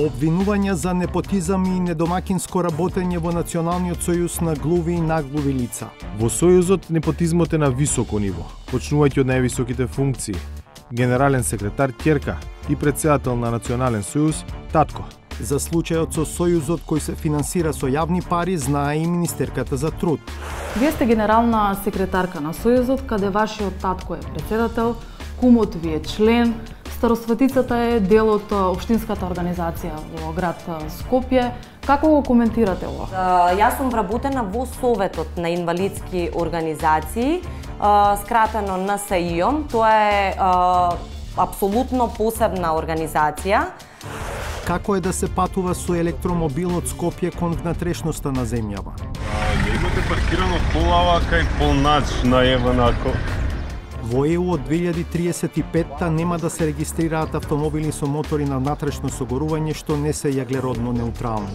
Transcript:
Обвинувања за непотизам и недомакинско работење во Националниот сојуз на глуви и наглуви лица. Во сојузот непотизмот е на високо ниво, почнувајќи од највисоките функции. Генерален секретар Ќерка и претседател на Национален сојуз Татко. За случајот со сојузот кој се финансира со јавни пари знае и министерката за труд. Вие сте генерална секретарка на сојузот, каде вашиот татко е претседател, кумот ви е член, старосветицата е дел од општинската организација во град Скопје. Како го коментирате ова? Јас сум вработена во Советот на инвалидски организации, скратено НСИ-ом. Тоа е апсолутно посебна организација. Како е да се патува со електромобил од Скопје кон внатрешноста на земјава? Не имате паркирано полава кај полнач на Еванако. Во ЕУ од 2035 нема да се регистрираат автомобили со мотори на внатрешно согорување што не се јаглеродно неутрални.